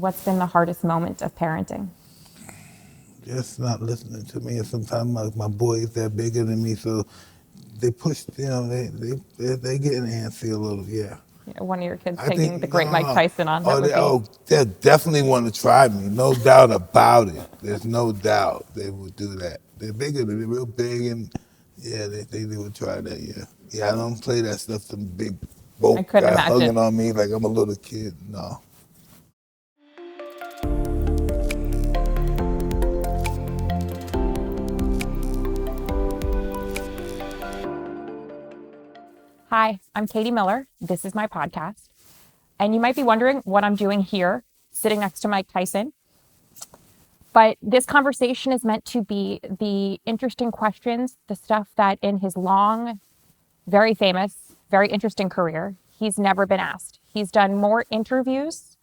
What's been the hardest moment of parenting? Just not listening to me. And sometimes my boys, they're bigger than me, so they push, they get antsy a little, yeah. One of your kids I taking the think, no, great no, Mike no. Tyson on, that Oh, would be... they definitely want to try me. No doubt about it. There's no doubt they would do that. They're bigger, they're real big, and yeah, they would try that, yeah. Yeah, I don't play that stuff, some big I bulk couldn't guy imagine. hugging on me like I'm a little kid, no. Hi, I'm Katie Miller. This is my podcast. And you might be wondering what I'm doing here, sitting next to Mike Tyson. But this conversation is meant to be the interesting questions, the stuff that in his long, very famous, very interesting career, he's never been asked. He's done more interviews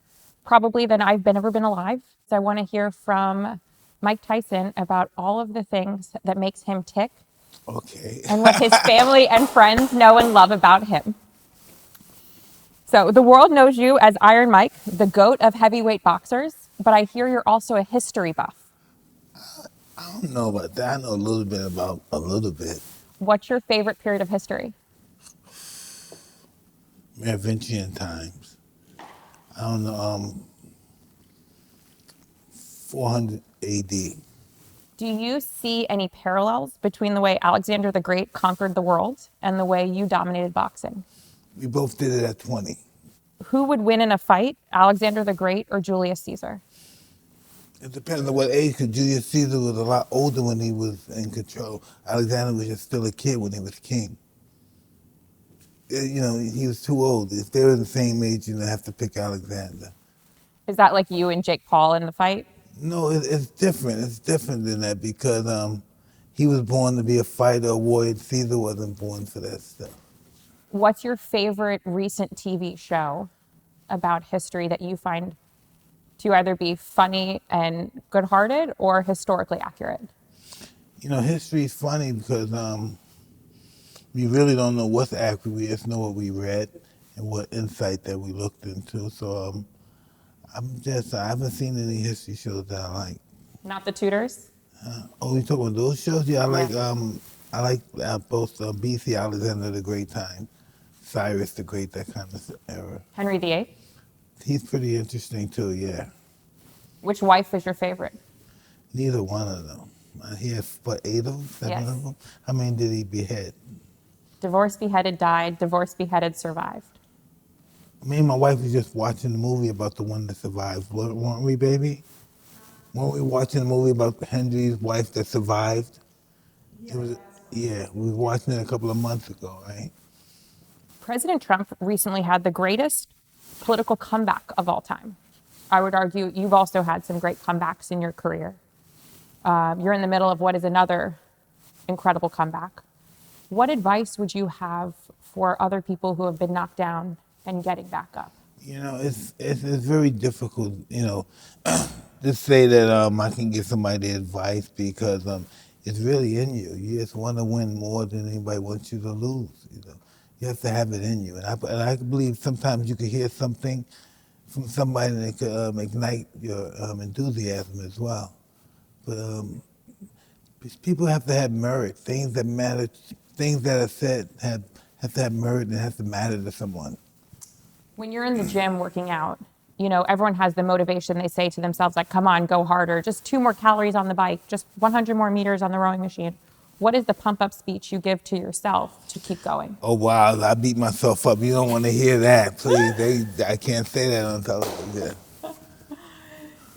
probably than I've ever been alive. So I want to hear from Mike Tyson about all of the things that makes him tick Okay. and what his family and friends know and love about him. So the world knows you as Iron Mike, the GOAT of heavyweight boxers, but I hear you're also a history buff. I don't know about that. I know a little bit about a little bit. What's your favorite period of history? Merovingian times. I don't know, 400 AD. Do you see any parallels between the way Alexander the Great conquered the world and the way you dominated boxing? We both did it at 20. Who would win in a fight, Alexander the Great or Julius Caesar? It depends on what age, because Julius Caesar was a lot older when he was in control. Alexander was just still a kid when he was king. He was too old. If they were the same age, you'd have to pick Alexander. Is that like you and Jake Paul in the fight? No, it's different. It's different than that because he was born to be a fighter, a warrior. Caesar wasn't born for that stuff. What's your favorite recent TV show about history that you find to either be funny and good-hearted or historically accurate? History is funny because we really don't know what's accurate. We just know what we read and what insight that we looked into. So I haven't seen any history shows that I like. Not the Tudors? Oh, you talking about those shows? Yeah, Yeah. I like both BC Alexander the Great time, Cyrus the Great, that kind of era. Henry VIII? He's pretty interesting too, yeah. Which wife is your favorite? Neither one of them. He has, what, 8 of them, 7 Yes. of them? How many did he behead? Divorced, beheaded, died. Divorced, beheaded, survived. Me and my wife was just watching the movie about the one that survived, weren't we, baby? Weren't we watching a movie about Henry's wife that survived? It was, yeah, we were watching it a couple of months ago, right? President Trump recently had the greatest political comeback of all time. I would argue you've also had some great comebacks in your career. You're in the middle of what is another incredible comeback. What advice would you have for other people who have been knocked down and getting back up? It's very difficult, to say that I can give somebody advice because it's really in you. You just want to win more than anybody wants you to lose. You have to have it in you, and I believe sometimes you can hear something from somebody that could ignite your enthusiasm as well. But people have to have merit. Things that matter, things that are said have to have merit and have to matter to someone. When you're in the gym working out, everyone has the motivation. They say to themselves, like, come on, go harder. Just 2 more calories on the bike, just 100 more meters on the rowing machine. What is the pump-up speech you give to yourself to keep going? Oh, wow, I beat myself up. You don't want to hear that, please. I can't say that on television.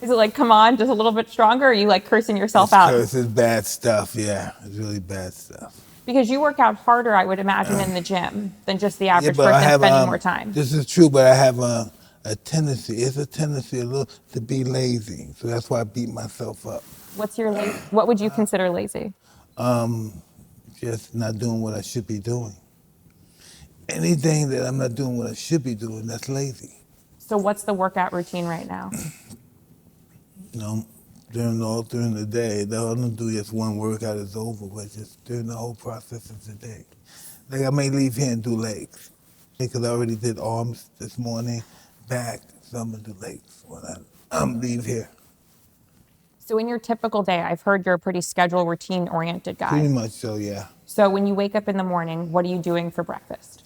Is it like, come on, just a little bit stronger, or are you like cursing yourself It's out? curse, it's bad stuff, yeah. It's really bad stuff. Because you work out harder, I would imagine, in the gym than just the Yeah, average but I person have, spending more time. this is true, but I have a tendency, it's a tendency a little to be lazy. So that's why I beat myself up. What would you consider lazy? Just not doing what I should be doing. Anything that I'm not doing what I should be doing, that's lazy. So what's the workout routine right now? During the day, I don't do just one workout, it's over, but just during the whole process of the day. Like I may leave here and do legs, because I already did arms this morning, back, so I'm gonna do legs when leave here. So in your typical day, I've heard you're a pretty schedule, routine-oriented guy. Pretty much so, yeah. So when you wake up in the morning, what are you doing for breakfast?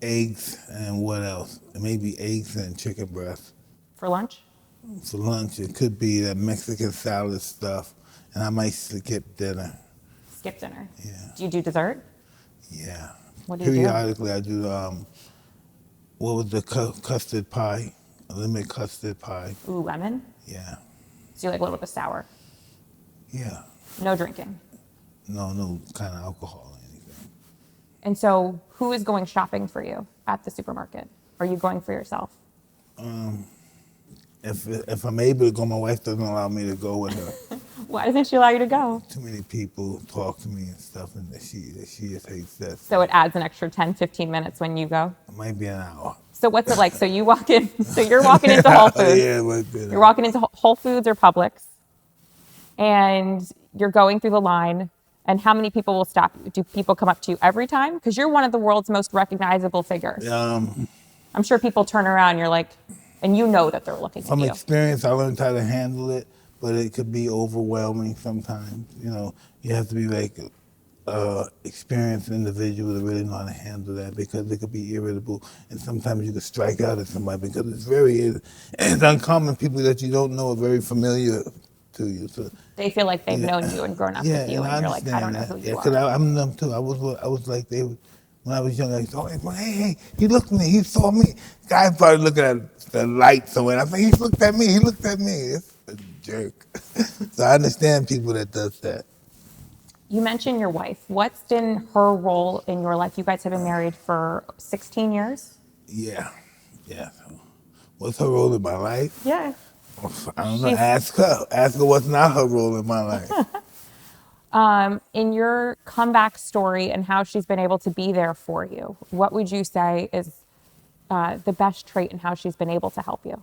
Eggs and what else? Maybe eggs and chicken breast. For lunch? For lunch, it could be that Mexican salad stuff, and I might skip dinner. Skip dinner. Yeah. Do you do dessert? Yeah. What do you do? Periodically, I do, what was the custard pie? A lemon custard pie. Ooh, lemon? Yeah. So you like a little bit sour. Yeah. No drinking. No kind of alcohol or anything. And so who is going shopping for you at the supermarket? Are you going for yourself? If I'm able to go, my wife doesn't allow me to go with her. Why doesn't she allow you to go? Too many people talk to me and stuff, and she just hates that. So it adds an extra 10, 15 minutes when you go? It might be an hour. So what's it like? So you walk in, so you're walking into Whole Foods. Yeah, it might be an You're hour. walking into Whole Foods or Publix, and you're going through the line, and how many people will stop you? Do people come up to you every time? Because you're one of the world's most recognizable figures. I'm sure people turn around, you're like, and you know that they're looking at From you. experience, I learned how to handle it, but it could be overwhelming sometimes. You know, you have to be like experienced individual to really know how to handle that, because it could be irritable, and sometimes you could strike out at somebody because it's uncommon. People that you don't know are very familiar to you. So They feel like they've known you and grown up with you, and you're like, I don't know who you because are. I'm them too. I was like they. When I was young, I used to always go, hey, he looked at me, he saw me. Guy started looking at the light somewhere. I said, he looked at me. It's a jerk. So I understand people that does that. You mentioned your wife. What's been her role in your life? You guys have been married for 16 years? Yeah. What's her role in my life? Yeah. I don't know. Ask her. Ask her what's not her role in my life. In your comeback story and how she's been able to be there for you, what would you say is the best trait in how she's been able to help you?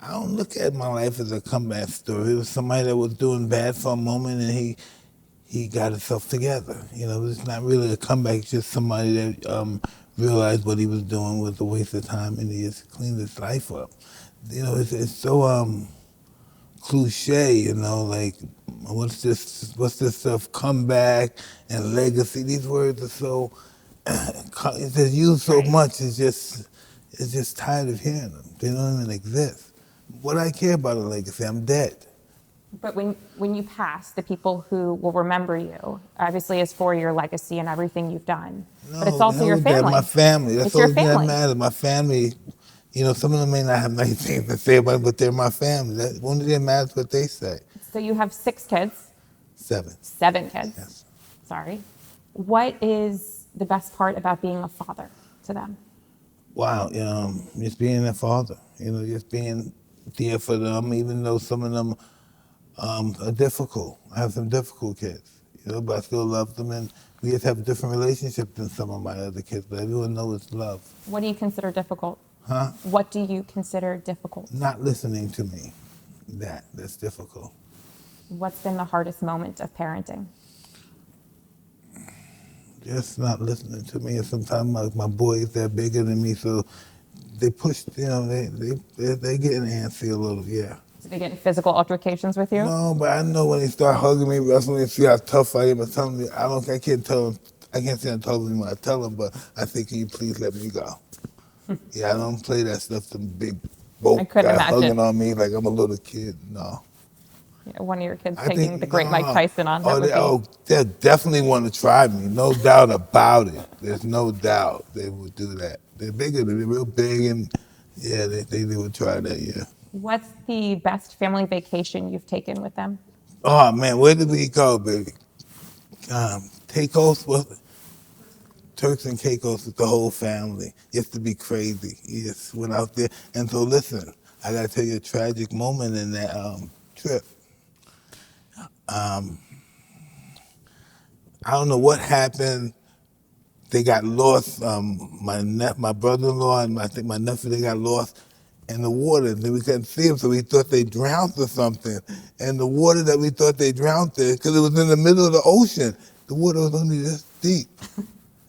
I don't look at my life as a comeback story. It was somebody that was doing bad for a moment, and he got himself together. You know, it's not really a comeback. It's just somebody that realized what he was doing was a waste of time, and he just cleaned his life up. You know, it's so cliche. You know, like what's this stuff? Comeback and legacy. These words are so it's just used so much. It's just tired of hearing them. They don't even exist. What I care about a legacy? I'm dead. But when you pass, the people who will remember you, obviously, is for your legacy and everything you've done. No, but it's also your that, family. my family. That's It's your the only thing that family. matters. My family. You know, some of them may not have nice things to say about it, but they're my family. That only thing matters what they say. So you have 6 kids. 7. 7 kids. Yes. Sorry. What is the best part about being a father to them? Wow, just being a father. You know, just being there for them, even though some of them are difficult. I have some difficult kids, you know, but I still love them, and we just have a different relationship than some of my other kids. But everyone knows it's love. What do you consider difficult? Huh? What do you consider difficult? Not listening to me. That's difficult. What's been the hardest moment of parenting? Just not listening to me. And sometimes my boys, they're bigger than me, so they push, you know, they getting antsy a little, yeah. Do they get in physical altercations with you? No, but I know when they start hugging me, wrestling me, see how tough I am, and telling me, I can't tell them, I can't say I'm tough when I tell them, but I think, can you please let me go? Yeah, I don't play that stuff, some big boat guy hugging on me like I'm a little kid, no. You know, one of your kids taking the great Mike Tyson on. They definitely want to try me, no doubt about it. There's no doubt they would do that. They're bigger, they're real big, and yeah, they would try that, yeah. What's the best family vacation you've taken with them? Oh man, where did we go, baby? Caicos, Turks and Caicos with the whole family. Just to be crazy. He just went out there. And so listen, I gotta tell you a tragic moment in that trip. I don't know what happened. They got lost. My brother-in-law and I think my nephew, they got lost in the water. And we couldn't see them, so we thought they drowned or something. And the water that we thought they drowned in, because it was in the middle of the ocean, the water was only this deep.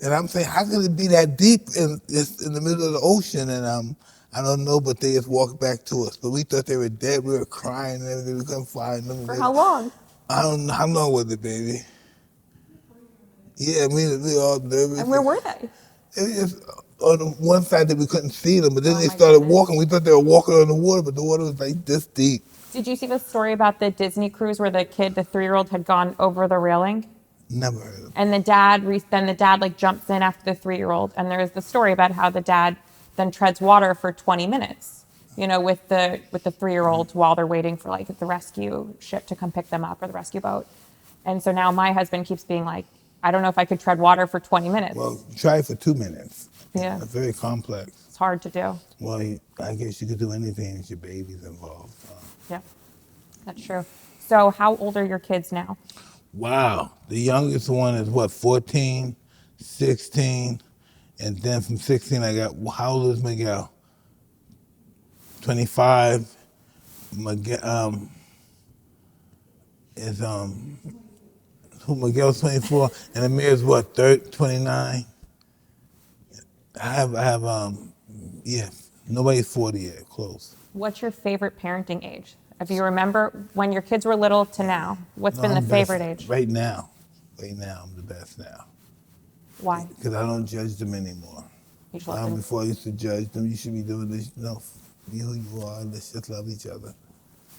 And I'm saying, how could it be that deep in the middle of the ocean? And I don't know, but they just walked back to us. But we thought they were dead. We were crying and everything. We couldn't find them. For how long? I don't know how long was it, baby. Yeah, we all nervous. And where were they? It was just on the one side that we couldn't see them, but then Oh, they my started goodness. walking. We thought they were walking on the water, but the water was like this deep. Did you see the story about the Disney cruise where the kid, the 3-year-old, had gone over the railing? Never heard of it. And then the dad like jumps in after the 3-year-old, and there's the story about how the dad then treads water for 20 minutes, with the 3-year-old while they're waiting for like the rescue ship to come pick them up or the rescue boat. And so now my husband keeps being like, I don't know if I could tread water for 20 minutes. Well, try it for 2 minutes. Yeah. It's very complex. It's hard to do. Well, I guess you could do anything if your baby's involved. Yeah, that's true. So how old are your kids now? Wow. The youngest one is what, 14, 16, and then from 16 I got, how old is Miguel? 25. Miguel Miguel's 24, and Amir's what, 30, 29? I have yeah, nobody's 40 yet, close. What's your favorite parenting age? If you remember when your kids were little to now, what's been the I'm favorite best age? right now. Right now, I'm the best now. Why? Because I don't judge them anymore. You just let them. Before I used to judge them, you should be doing this. No, be who you are. Let's just love each other.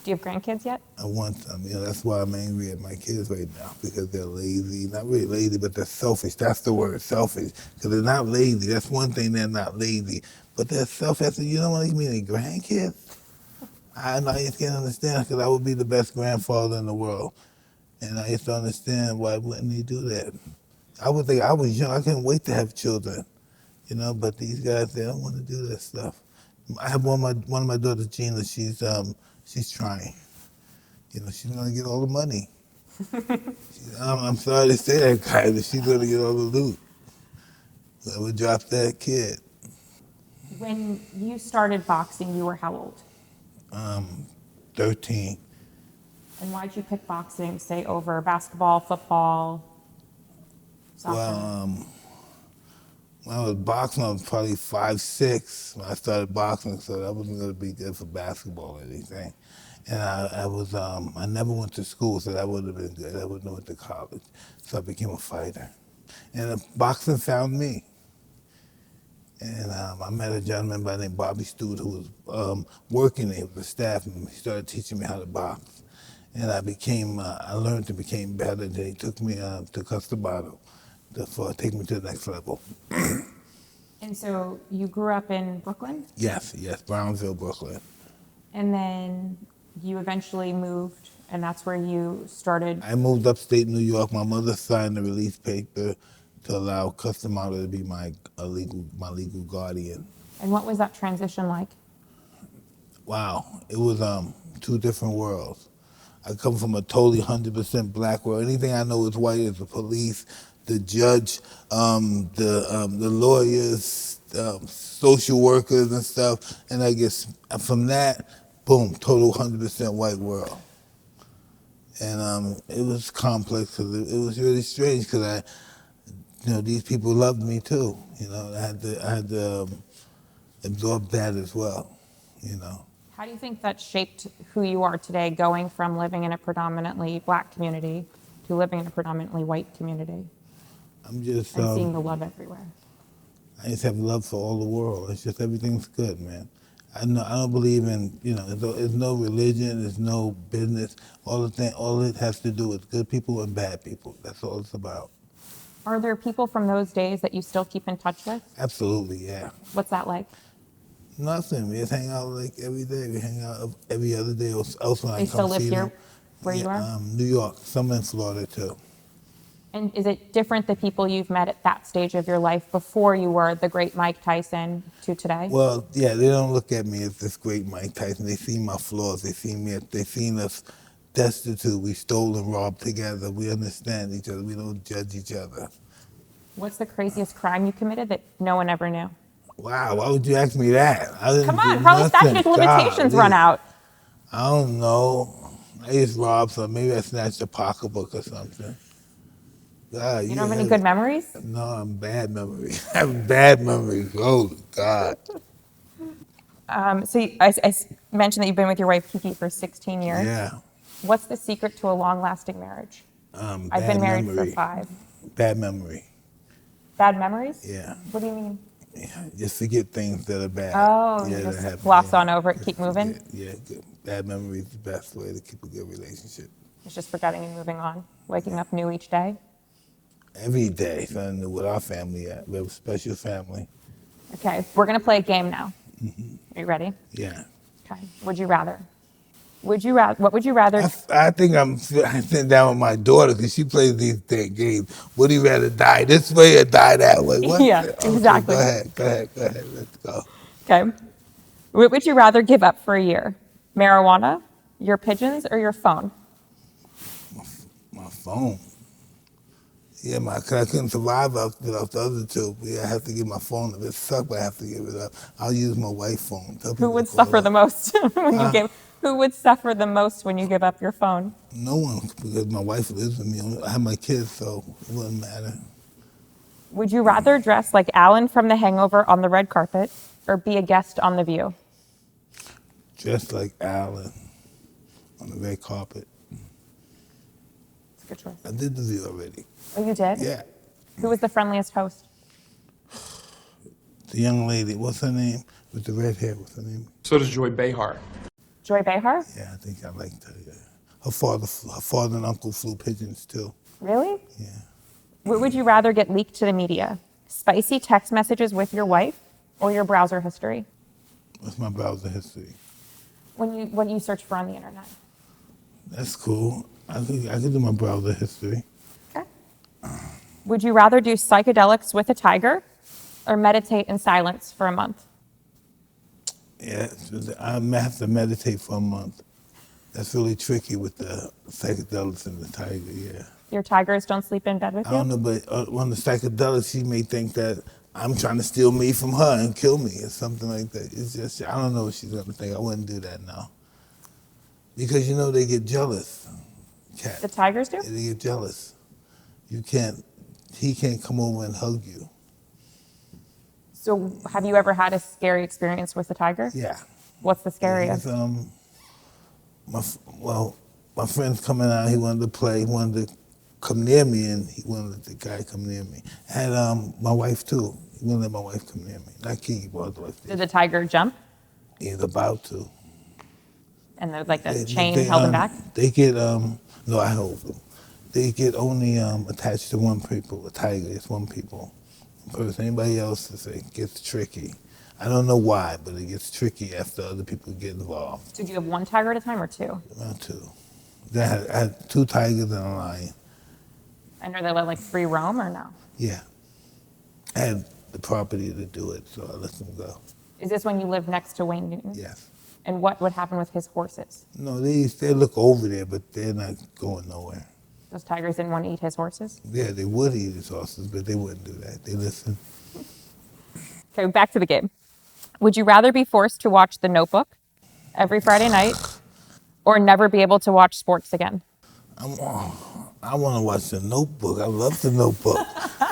Do you have grandkids yet? I want them. That's why I'm angry at my kids right now, because they're lazy. Not really lazy, but they're selfish. That's the word, selfish. Because they're not lazy. That's one thing, they're not lazy. But they're selfish. I said, you don't want to give me any grandkids? I just can't understand, because I would be the best grandfather in the world. And I used to understand why wouldn't he do that. I would think I was young. I couldn't wait to have children, But these guys, they don't want to do that stuff. I have one of my daughters, Gina. She's trying. She's gonna get all the money. I'm sorry to say that, guy, but she's gonna get all the loot. Whoever dropped that kid. When you started boxing, you were how old? 13. And why'd you pick boxing, say, over basketball, football, soccer? Well, when I was boxing, I was probably 5'6" when I started boxing, so that wasn't going to be good for basketball or anything. And I never went to school, so that would have been good. I wouldn't have went to college, so I became a fighter. And boxing found me. And I met a gentleman by the name of Bobby Stewart who was working there with the staff, and he started teaching me how to box. And I learned to become better. Then he took me to Customado to take me to the next level. And so you grew up in Brooklyn? Yes, Brownsville, Brooklyn. And then you eventually moved, and that's where you started. I moved upstate New York. My mother signed the release paper to allow Customado to be my legal guardian. And what was that transition like? Wow, it was 2 different worlds. I come from a totally 100% black world. Anything I know is white is the police, the judge, the lawyers, social workers and stuff. And I guess from that, boom, total 100% white world. And it was complex because it was really strange because these people loved me too. I had to absorb that as well. How do you think that shaped who you are today, going from living in a predominantly black community to living in a predominantly white community I'm just and seeing the love everywhere? I just have love for all the world. It's just everything's good, man. I don't believe in there's no religion, there's no business. All it has to do is good people and bad people. That's all it's about. Are there people from those days that you still keep in touch with? Absolutely, yeah. What's that like? Nothing. We just hang out like every day. We hang out every other day. Else when I They come still live see here them. where you are? New York. Some in Florida too. And is it different the people you've met at that stage of your life before you were the great Mike Tyson to today? Well, yeah, they don't look at me as this great Mike Tyson. They see my flaws. They seen us destitute. We stole and robbed together. We understand each other. We don't judge each other. What's the craziest crime you committed that no one ever knew? Wow, why would you ask me that? I didn't Come do on, probably nothing. statute of limitations Golly. run out. I don't know. I just robbed some. Maybe I snatched a pocketbook or something. God, You don't have any good memories? No, I'm bad memory. I have bad memory. Oh, God. I mentioned that you've been with your wife Kiki for 16 years. Yeah. What's the secret to a long-lasting marriage? I've been Bad married for memory. 5. Bad memory. Bad memories? Yeah. What do you mean? Yeah. Just forget things that are bad. Oh, Yeah, you that just happen. gloss Yeah. on over it, Just keep moving? forget. Yeah, good. Bad memory is the best way to keep a good relationship. It's just forgetting and moving on, waking up new each day. Every day, son, with our family, we have a special family. Okay, we're gonna play a game now. Are you ready? Yeah. Okay. Would you rather? What would you rather? I think I'm sitting down with my daughter because she plays these games. Would you rather die this way or die that way? What? Yeah, Okay, exactly. go ahead. Let's go. Okay. What would you rather give up for a year? Marijuana, your pigeons, or your phone? My phone. Yeah, cause I couldn't survive without the other two. Yeah, I have to give my phone. If it sucks, I have to give it up. I'll use my wife's phone. Tell Who people would to call suffer up. the most when you Huh? give? Who would suffer the most when you give up your phone? No one, because my wife lives with me. I have my kids, so it wouldn't matter. Would you rather dress like Alan from The Hangover on the red carpet, or be a guest on The View? Just like Alan on the red carpet. It's a good choice. I did the View already. Oh, you did? Yeah. Who was the friendliest host? The young lady, what's her name? With the red hair, what's her name? So does Joy Behar. Joy Behar? Yeah, I think I liked her, yeah. Her father and uncle flew pigeons too. Really? Yeah. What would you rather get leaked to the media? Spicy text messages with your wife, or your browser history? What's my browser history? What you search for on the internet. That's cool. I could do my browser history. Okay. Would you rather do psychedelics with a tiger, or meditate in silence for a month? Yeah, I have to meditate for a month. That's really tricky with the psychedelics and the tiger, yeah. Your tigers don't sleep in bed with I you? don't know, but on the psychedelics, she may think that I'm trying to steal me from her and kill me or something like that. It's just, I don't know what she's going to think. I wouldn't do that now. Because, they get jealous. Cats. The tigers do? They get jealous. He can't come over and hug you. So have you ever had a scary experience with a tiger? Yeah. What's the scariest? My friend's coming out, he wanted to play, he wanted to come near me, and he wanted the guy to come near me. And my wife too. He wouldn't let my wife come near me. Not Kiki, but his wife. Did the tiger jump? He's about to. And the chain held him back? They get, no, I hold them. They get only attached to one people, a tiger, it's one person. Anybody else, it gets tricky. I don't know why, but it gets tricky after other people get involved. So do you have one tiger at a time or two? Around two. Then I had 2 tigers and a lion. And are they let free roam or no? Yeah. I had the property to do it, so I let them go. Is this when you lived next to Wayne Newton? Yes. And what would happen with his horses? No, they look over there, but they're not going nowhere. Those tigers didn't want to eat his horses? Yeah, they would eat his horses, but they wouldn't do that. They listen. Okay, back to the game. Would you rather be forced to watch The Notebook every Friday night, or never be able to watch sports again? I want to watch The Notebook. I love The Notebook.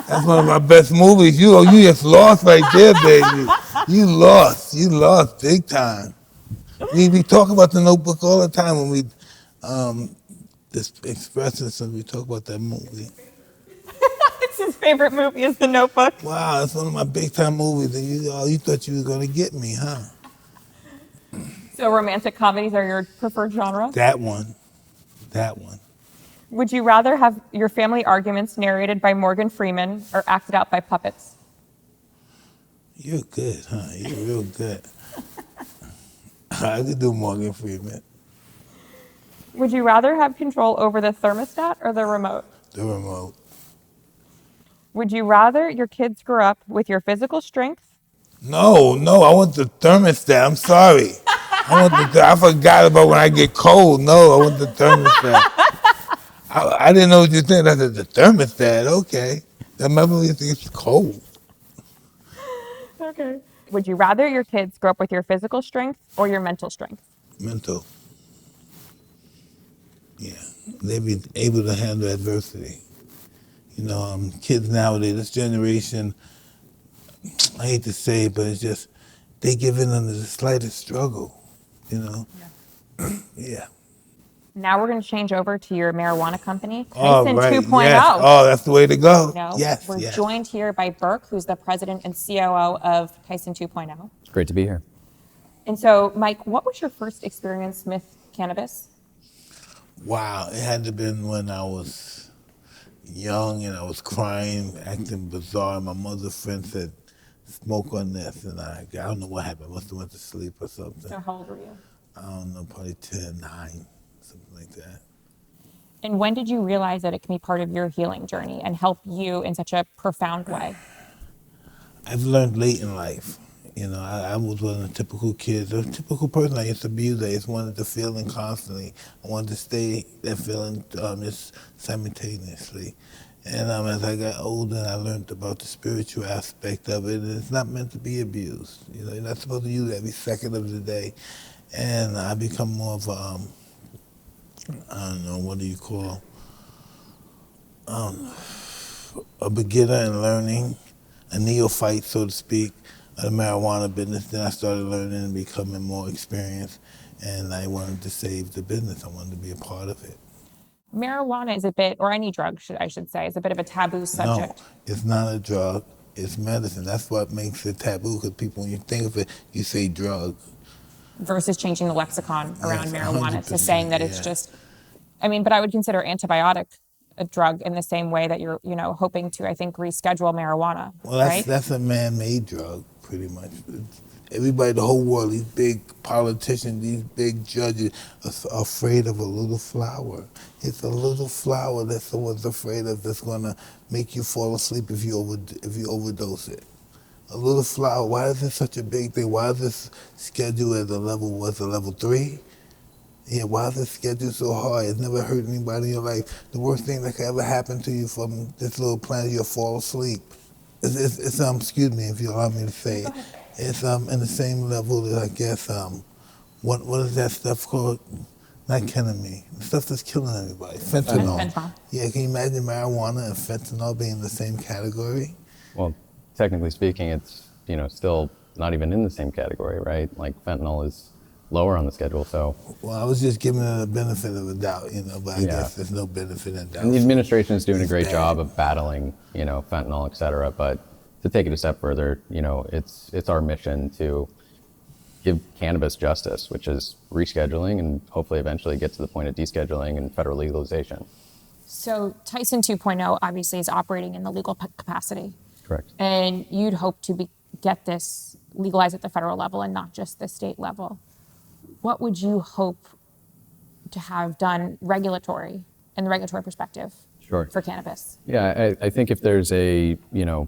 That's one of my best movies. You just lost right there, baby. You lost big time. We talk about The Notebook all the time when we just express it, so we talk about that movie. It's his favorite movie is The Notebook. Wow, it's one of my big time movies, and you thought you were gonna get me, huh? So romantic comedies are your preferred genre? That one. Would you rather have your family arguments narrated by Morgan Freeman or acted out by puppets? You're good, huh? You're real good. I could do Morgan Freeman. Would you rather have control over the thermostat or the remote? The remote. Would you rather your kids grow up with your physical strength? No, I want the thermostat. I'm sorry. I forgot about when I get cold. No, I want the thermostat. I didn't know what you said. I said the thermostat. Okay. That memory is cold. Okay. Would you rather your kids grow up with your physical strength or your mental strength? Mental. Yeah. They be able to handle adversity. Kids nowadays, this generation, I hate to say it, but it's just, they give in under the slightest struggle, you know? Yeah. Now we're going to change over to your marijuana company, All Tyson right. 2.0. Yes. Oh, that's the way to go. No, Yes. we're Yes. joined here by Burke, who's the president and COO of Tyson 2.0. It's great to be here. And so, Mike, what was your first experience with cannabis? Wow. It had to have been when I was young and I was crying, acting bizarre. My mother's friend said, smoke on this. And I don't know what happened. I must have went to sleep or something. So how old were you? I don't know, probably 10, 9, something like that. And when did you realize that it can be part of your healing journey and help you in such a profound way? I've learned late in life. You know, I was one of the typical kids, a typical person. I used to abuse. I just wanted the feeling constantly. I wanted to stay that feeling just simultaneously. And as I got older, I learned about the spiritual aspect of it. And it's not meant to be abused. You know, you're not supposed to use it every second of the day. And I become more of a, I don't know, what do you call, a beginner in learning, a neophyte, so to speak, of the marijuana business. Then I started learning and becoming more experienced, and I wanted to save the business. I wanted to be a part of it. Marijuana is a bit, or any drug, I should say, is a bit of a taboo subject. No, it's not a drug. It's medicine. That's what makes it taboo, because people, when you think of it, you say drug. Versus changing the lexicon around Yes, marijuana to 100%, saying that it's yeah. just, I mean, but I would consider antibiotic a drug in the same way that you're, hoping to, I think, reschedule marijuana, Well, right? that's a man-made drug, pretty much. Everybody, the whole world, these big politicians, these big judges are afraid of a little flower. It's a little flower that someone's afraid of that's gonna make you fall asleep if you overdose it. A little flower. Why is this such a big thing? Why is this scheduled at a level 3? Yeah, why is this schedule so hard? It's never hurt anybody in your life. The worst thing that could ever happen to you from this little planet, you'll fall asleep. It's excuse me if you allow me to say it. It's in the same level that I guess what is that stuff called? Not ketamine. The stuff that's killing everybody. Fentanyl. Fentanyl. Yeah, can you imagine marijuana and fentanyl being in the same category? Well, technically speaking, it's still not even in the same category, right? Like fentanyl is lower on the schedule, so. Well, I was just giving it a benefit of a doubt, but I Yeah. guess there's no benefit in doubt. And the administration is doing a It's great bad. job of battling, fentanyl, et cetera. But to take it a step further, it's our mission to give cannabis justice, which is rescheduling and hopefully eventually get to the point of descheduling and federal legalization. So Tyson 2.0 obviously is operating in the legal capacity. Correct. And you'd hope to get this legalized at the federal level and not just the state level. What would you hope to have done in the regulatory perspective Sure. for cannabis? Yeah, I think if there's a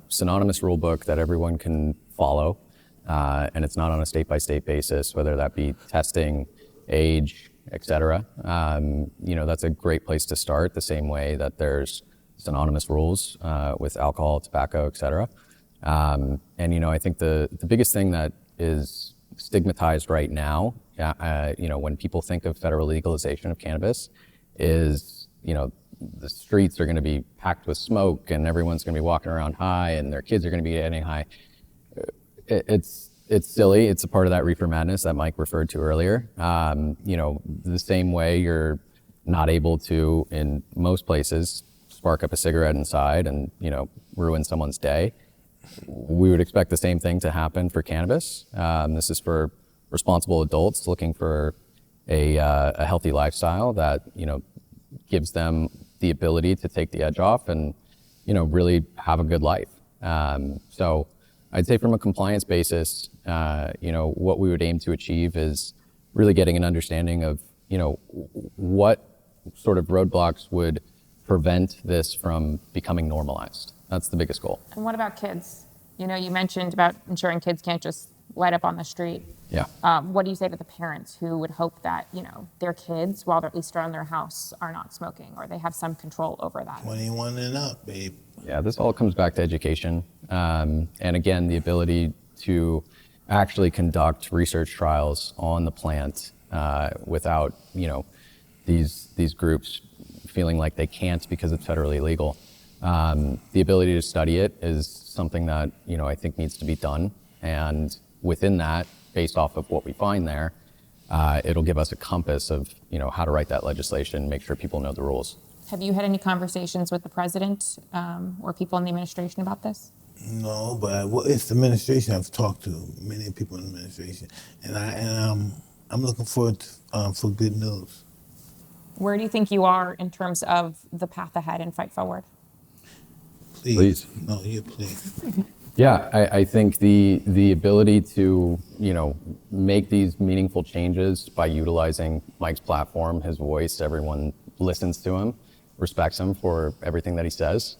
synonymous rule book that everyone can follow, and it's not on a state-by-state basis, whether that be testing, age, et cetera, that's a great place to start, the same way that there's synonymous rules with alcohol, tobacco, et cetera. And I think the biggest thing that is stigmatized right now, when people think of federal legalization of cannabis, is the streets are going to be packed with smoke and everyone's going to be walking around high and their kids are going to be getting high. It's silly. It's a part of that reefer madness that Mike referred to earlier. The same way you're not able to, in most places, spark up a cigarette inside and ruin someone's day. We would expect the same thing to happen for cannabis. This is for responsible adults looking for a healthy lifestyle that gives them the ability to take the edge off and really have a good life. So I'd say from a compliance basis, what we would aim to achieve is really getting an understanding of what sort of roadblocks would prevent this from becoming normalized. That's the biggest goal. And what about kids? You mentioned about ensuring kids can't just light up on the street. Yeah. What do you say to the parents who would hope that, their kids, while they're at least around their house, are not smoking or they have some control over that? 21 and up, babe. Yeah, this all comes back to education. And again, the ability to actually conduct research trials on the plant without, these groups feeling like they can't because it's federally illegal. The ability to study it is something that, I think needs to be done. And, within that, based off of what we find there, it'll give us a compass of, how to write that legislation, make sure people know the rules. Have you had any conversations with the president or people in the administration about this? No, but it's the administration. I've talked to many people in the administration, and I'm looking forward to, for good news. Where do you think you are in terms of the path ahead and fight forward? Please. No, you please. Yeah, I think the ability to, make these meaningful changes by utilizing Mike's platform, his voice, everyone listens to him, respects him for everything that he says.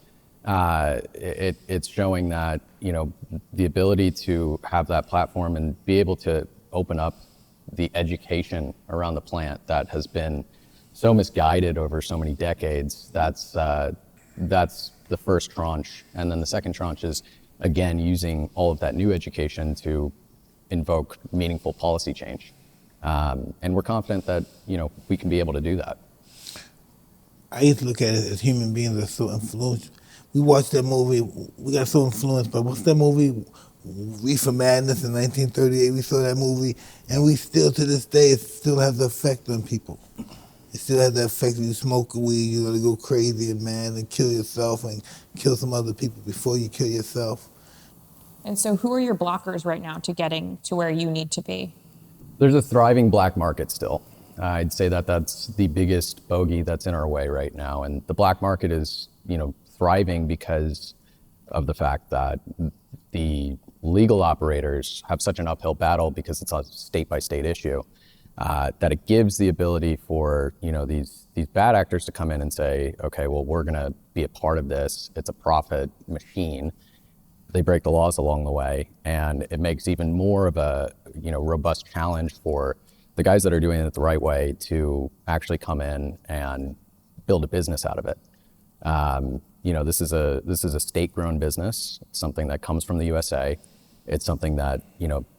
It's showing that, the ability to have that platform and be able to open up the education around the plant that has been so misguided over so many decades. That's the first tranche. And then the second tranche is, again, using all of that new education to invoke meaningful policy change. And we're confident that, we can be able to do that. I used to look at it as human beings are so influential. We watched that movie, we got so influenced by, what's that movie? Reefer Madness in 1938, we saw that movie, and we still, to this day, it still has the effect on people. It still has the effect when you smoke weed, you're gonna go crazy and mad and kill yourself and kill some other people before you kill yourself. And so who are your blockers right now to getting to where you need to be? There's a thriving black market still. I'd say that that's the biggest bogey that's in our way right now. And the black market is, thriving because of the fact that the legal operators have such an uphill battle because it's a state by state issue, that it gives the ability for, these bad actors to come in and say, okay, well, we're gonna be a part of this. It's a profit machine. They break the laws along the way, and it makes even more of a, robust challenge for the guys that are doing it the right way to actually come in and build a business out of it. This is a state-grown business. It's something that comes from the USA. It's something that,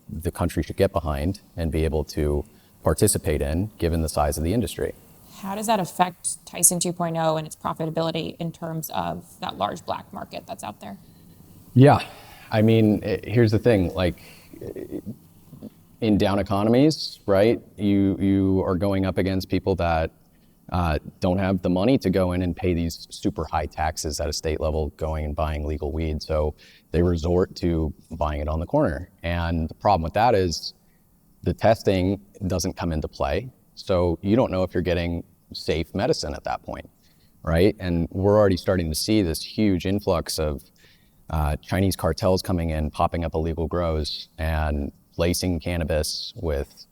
the country should get behind and be able to participate in, given the size of the industry. How does that affect Tyson 2.0 and its profitability in terms of that large black market that's out there? Yeah, I mean, here's the thing, in down economies, right, you are going up against people that don't have the money to go in and pay these super high taxes at a state level going and buying legal weed. So they resort to buying it on the corner. And the problem with that is the testing doesn't come into play. So you don't know if you're getting safe medicine at that point, right? And we're already starting to see this huge influx of Chinese cartels coming in, popping up illegal grows and lacing cannabis with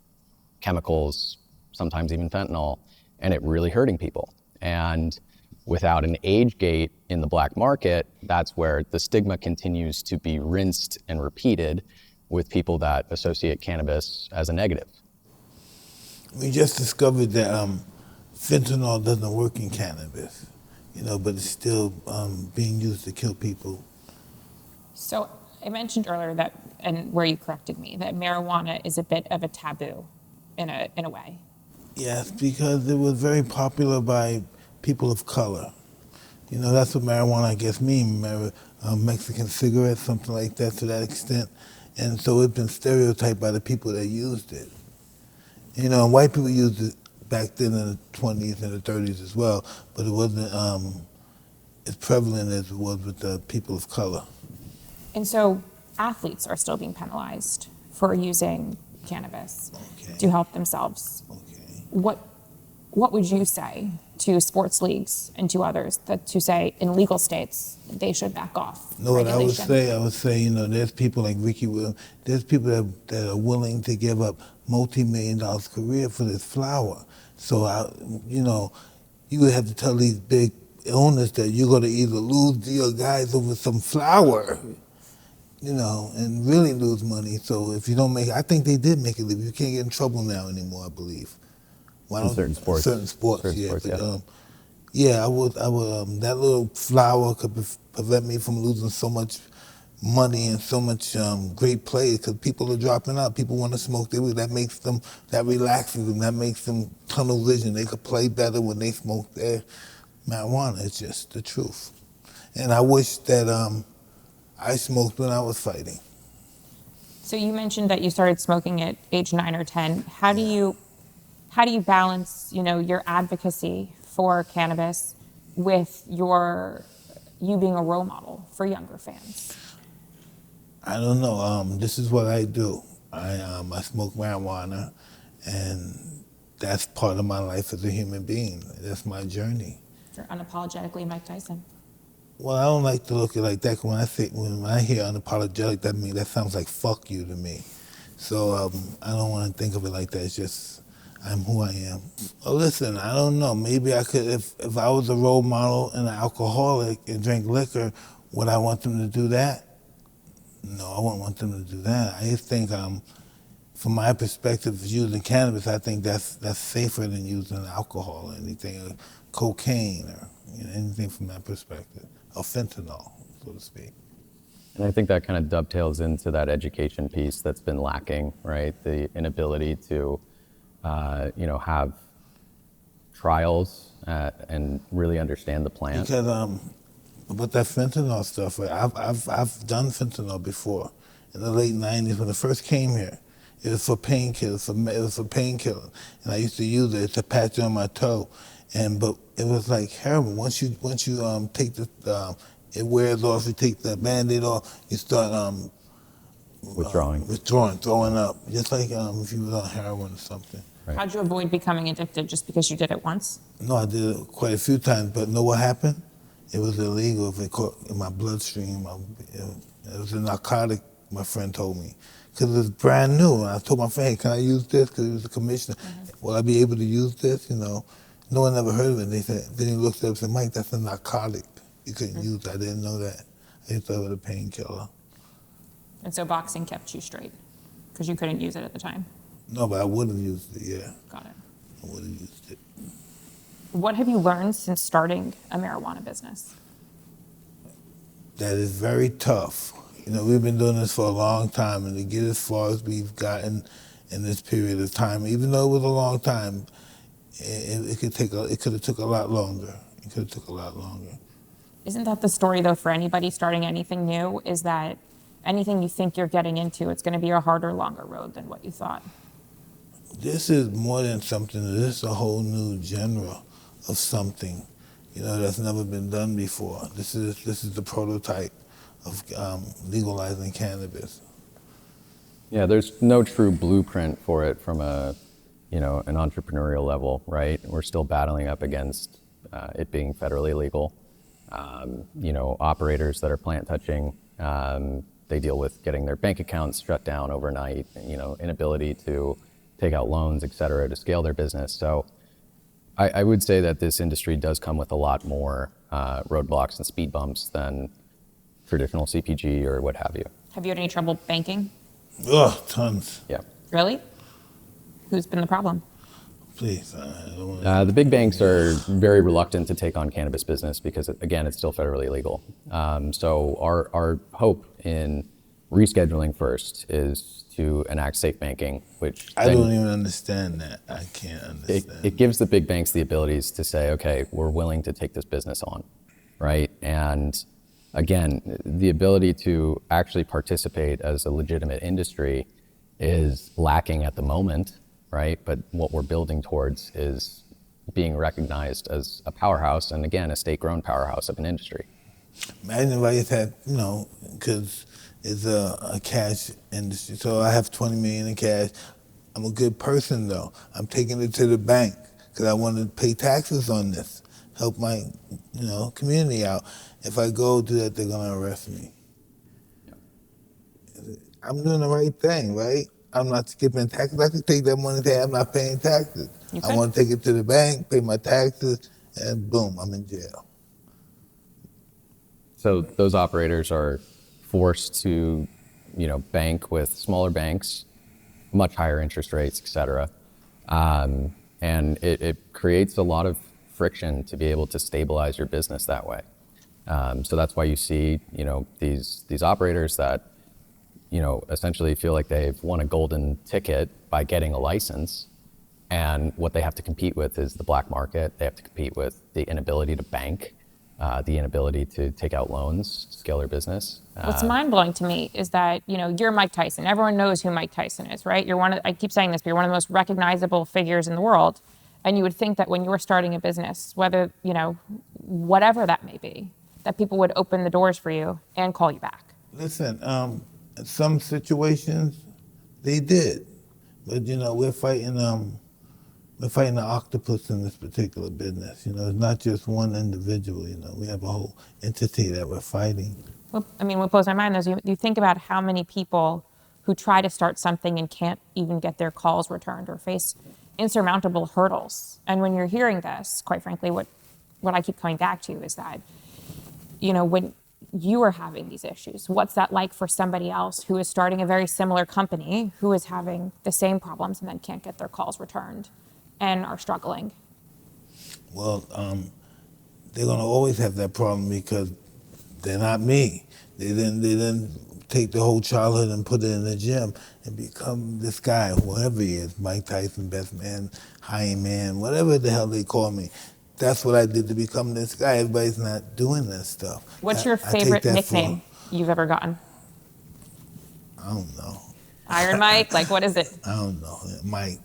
chemicals, sometimes even fentanyl, and it really hurting people. And without an age gate in the black market, that's where the stigma continues to be rinsed and repeated with people that associate cannabis as a negative. We just discovered that fentanyl doesn't work in cannabis, but it's still being used to kill people. So I mentioned earlier that, and where you corrected me, that marijuana is a bit of a taboo in a way. Yes, because it was very popular by people of color. That's what marijuana, I guess, means, Mexican cigarettes, something like that, to that extent. And so it's been stereotyped by the people that used it. And white people used it back then in the 20s and the 30s as well, but it wasn't as prevalent as it was with the people of color. And so athletes are still being penalized for using cannabis to help themselves. Okay. What would you say to sports leagues and to others to say in legal states they should back off regulation? I would say, there's people like Ricky Williams, there's people that are willing to give up multi-million-dollar career for this flower. So, you would have to tell these big owners that you're going to either lose your guys over some flower, and really lose money. So if you don't make it, I think they did make it legal. You can't get in trouble now anymore, I believe. In certain sports. Certain sports, yeah. Yeah. I would. That little flower could prevent me from losing so much money and so much great players because people are dropping out. People want to smoke. That relaxes them. That makes them tunnel vision. They could play better when they smoke their marijuana. It's just the truth. And I wish that I smoked when I was fighting. So you mentioned that you started smoking at age 9 or 10. How do you balance, your advocacy for cannabis with you being a role model for younger fans? I don't know. This is what I do. I smoke marijuana, and that's part of my life as a human being. That's my journey. You're unapologetically Mike Tyson. Well, I don't like to look at it like that. 'Cause when I hear unapologetic, that sounds like fuck you to me. So I don't want to think of it like that. It's just I'm who I am. Well, listen, I don't know. Maybe I could, if I was a role model and an alcoholic and drank liquor, would I want them to do that? No, I wouldn't want them to do that. I just think, from my perspective, using cannabis, I think that's safer than using alcohol or anything, or cocaine, or anything from that perspective, or fentanyl, so to speak. And I think that kind of dovetails into that education piece that's been lacking, right? The inability to, have trials and really understand the plant. Because with that fentanyl stuff, right, I've done fentanyl before in the late '90s when it first came here. It was for painkillers. It was for painkillers, and I used to use it to patch on my toe. But it was like heroin. Once you take it wears off. You take the Band-Aid off. You start Withdrawing, throwing up, just like if you were on heroin or something. Right. How'd you avoid becoming addicted just because you did it once? No, I did it quite a few times, but know what happened? It was illegal if it caught in my bloodstream. It was a narcotic, my friend told me, because it was brand new. And I told my friend, hey, can I use this? Because he was a commissioner. Mm-hmm. Will I be able to use this? No one ever heard of it. They said, then he looked up and said, Mike, that's a narcotic. You couldn't use it. I didn't know that. I just thought it was a painkiller. And so boxing kept you straight because you couldn't use it at the time? No, but I would have used it, yeah. Got it. I would have used it. What have you learned since starting a marijuana business? That is very tough. We've been doing this for a long time, and to get as far as we've gotten in this period of time, even though it was a long time, it could have took a lot longer. It could have took a lot longer. Isn't that the story, though, for anybody starting anything new, is that anything you think you're getting into, it's going to be a harder, longer road than what you thought? This is more than something. This is a whole new genre of something, that's never been done before. This is the prototype of legalizing cannabis. Yeah, there's no true blueprint for it from an entrepreneurial level, right? We're still battling up against it being federally legal. Operators that are plant touching, they deal with getting their bank accounts shut down overnight, inability to take out loans, et cetera, to scale their business. So I would say that this industry does come with a lot more roadblocks and speed bumps than traditional CPG or what have you. Have you had any trouble banking? Ugh, tons. Yeah. Really? Who's been the problem? Please, I don't want The big banks are very reluctant to take on cannabis business because, again, it's still federally legal. So our hope in rescheduling first is to enact safe banking, which I don't even understand that. I can't understand. It gives the big banks the abilities to say, okay, we're willing to take this business on, right? And again, the ability to actually participate as a legitimate industry is lacking at the moment, right? But what we're building towards is being recognized as a powerhouse, and again, a state-grown powerhouse of an industry. Imagine if I just had, because it's a cash industry, so I have $20 million in cash. I'm a good person, though. I'm taking it to the bank because I want to pay taxes on this, help my, community out. If I go do that, they're gonna arrest me. I'm doing the right thing, right? I'm not skipping taxes. I could take that money and say I'm not paying taxes. I want to take it to the bank, pay my taxes, and boom, I'm in jail. So those operators are forced to, bank with smaller banks, much higher interest rates, et cetera. And it creates a lot of friction to be able to stabilize your business that way. So that's why you see, these operators that, essentially feel like they've won a golden ticket by getting a license. And what they have to compete with is the black market. They have to compete with the inability to bank. the inability to take out loans, scale their business. What's mind-blowing to me is that, you're Mike Tyson. Everyone knows who Mike Tyson is, right? I keep saying this, but you're one of the most recognizable figures in the world. And you would think that when you were starting a business, whether, whatever that may be, that people would open the doors for you and call you back. Listen, in some situations, they did. But, we're fighting the octopus in this particular business. It's not just one individual, we have a whole entity that we're fighting. Well, what blows my mind is you think about how many people who try to start something and can't even get their calls returned or face insurmountable hurdles. And when you're hearing this, quite frankly, what I keep coming back to is that, when you are having these issues, what's that like for somebody else who is starting a very similar company, who is having the same problems and then can't get their calls returned and are struggling? Well, they're going to always have that problem because they're not me. They didn't take the whole childhood and put it in the gym and become this guy, whoever he is, Mike Tyson, best man, high man, whatever the hell they call me. That's what I did to become this guy. Everybody's not doing that stuff. What's your favorite nickname you've ever gotten? I don't know. Iron Mike? What is it? I don't know. Mike.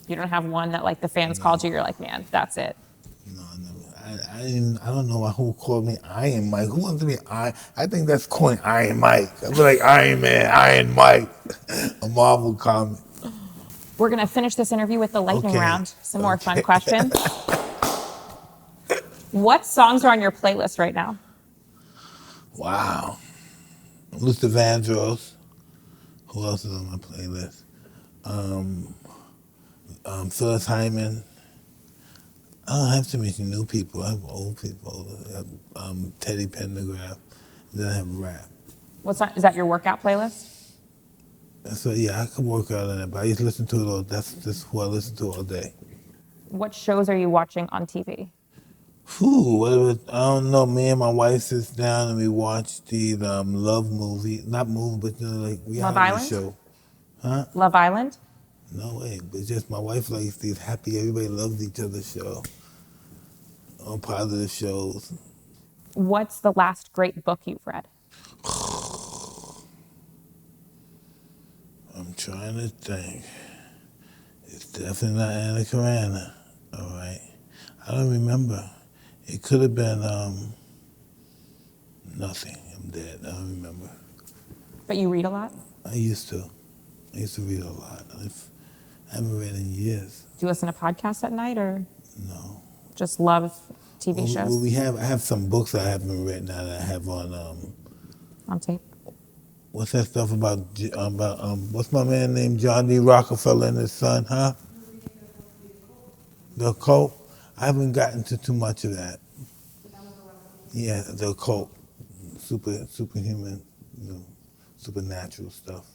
You don't have one that the fans called you, you're like, man, that's it. No, I don't know who called me Iron Mike. Who wants to be Iron? I think that's calling Iron Mike. I'd be like Iron Man, Iron Mike, a Marvel comic. We're going to finish this interview with the lightning round. Some more fun questions. What songs are on your playlist right now? Wow. Luther Vandross. Who else is on my playlist? Phyllis Hyman. I don't have too many new people. I have old people. I have Teddy Pendergraft. Then I have rap. Is that your workout playlist? So yeah, I could work out on it, but I used to listen to it all. That's just who I listen to all day. What shows are you watching on TV? Whatever. I don't know. Me and my wife sits down and we watch the love movie. Not movie, but reality Love Island? show. Huh? Love Island? No way. But just my wife likes these happy, everybody loves each other show. All positive shows. What's the last great book you've read? I'm trying to think. It's definitely not Anna Karenina. All right. I don't remember. It could have been nothing. I'm dead. I don't remember. But you read a lot? I used to read a lot. I haven't read in years. Do you listen to podcasts at night or No. just love TV shows? Well, I have some books I haven't read now that I have on tape? What's that stuff about what's my man named John D. Rockefeller and his son, huh? The occult? I haven't gotten to too much of that. Yeah, the occult. Superhuman, supernatural stuff.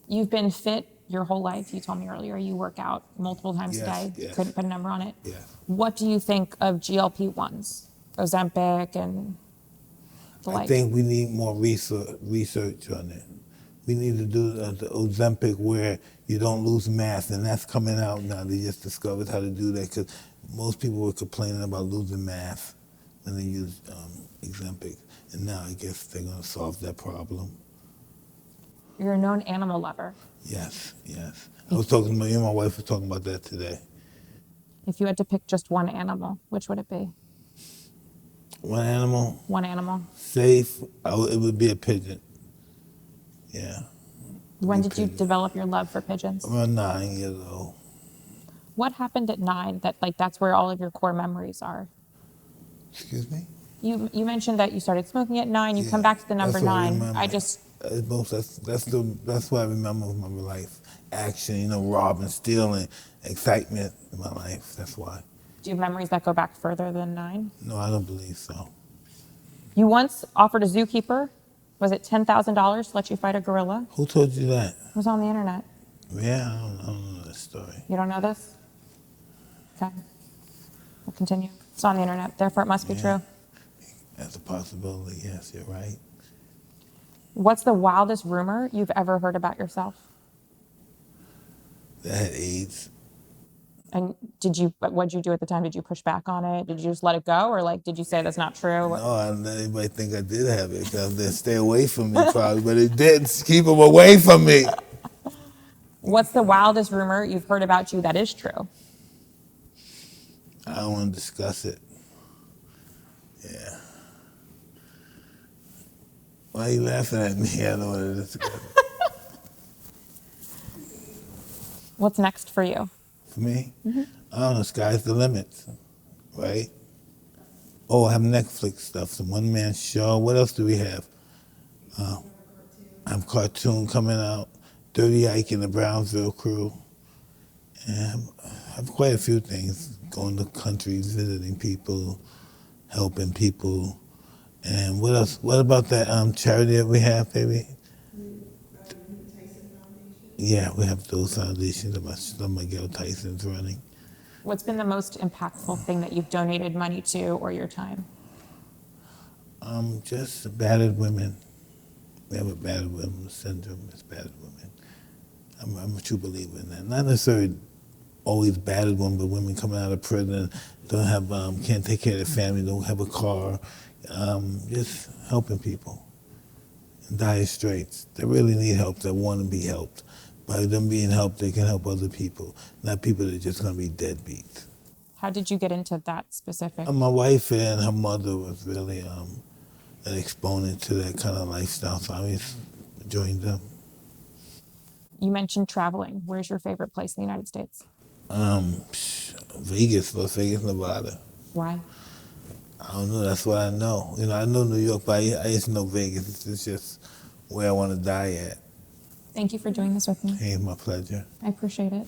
You've been fit your whole life. You told me earlier you work out multiple times a day. Yes. Couldn't put a number on it. Yes. What do you think of GLP-1s, Ozempic and the like? I think we need more research on it. We need to do the Ozempic where you don't lose mass, and that's coming out now. They just discovered how to do that because most people were complaining about losing mass when they used Ozempic, and now I guess they're going to solve that problem. You're a known animal lover. Yes. I was talking to me and my wife was talking about that today. If you had to pick just one animal, which would it be? One animal? One animal. Safe, it would be a pigeon. Yeah. When did you develop your love for pigeons? Around 9 years old. What happened at 9 that's where all of your core memories are? Excuse me? You mentioned that you started smoking at 9. You come back to the number 9. That's what I remember of my life. Action, robbing, stealing, excitement in my life. That's why. Do you have memories that go back further than 9? No, I don't believe so. You once offered a zookeeper, was it $10,000 to let you fight a gorilla? Who told you that? It was on the internet. Yeah, I don't know this story. You don't know this? Okay. We'll continue. It's on the internet, therefore it must be true. That's a possibility, yes, you're right. What's the wildest rumor you've ever heard about yourself? That had AIDS. And what'd you do at the time? Did you push back on it? Did you just let it go? Or like, did you say that's not true? No, I don't let anybody think I did have it. Cause they stay away from me probably, but it didn't keep them away from me. What's the wildest rumor you've heard about you that is true? I don't want to discuss it. Yeah. Why are you laughing at me? I don't want to discuss it. What's next for you? For me, I don't know, sky's the limit, right? Oh, I have Netflix stuff, some one-man show. What else do we have? I have cartoon coming out, Dirty Ike and the Brownsville Crew. And I have quite a few things, going to countries, visiting people, helping people. And what else? What about that charity that we have, baby? Yeah, we have those foundations that my girl Tyson's running. What's been the most impactful thing that you've donated money to or your time? Just battered women. We have a battered women syndrome. It's battered women. I'm a true believer in that. Not necessarily always battered women, but women coming out of prison, don't have, can't take care of their family, don't have a car. Just helping people in dire straits. They really need help. They want to be helped. By them being helped, they can help other people, not people that are just going to be deadbeats. How did you get into that specific? My wife and her mother was really an exponent to that kind of lifestyle, so I just joined them. You mentioned traveling. Where's your favorite place in the United States? Vegas, Las Vegas, Nevada. Why? I don't know, that's what I know. You know, I know New York, but I just know Vegas. It's just where I want to die at. Thank you for doing this with me. Hey, my pleasure. I appreciate it.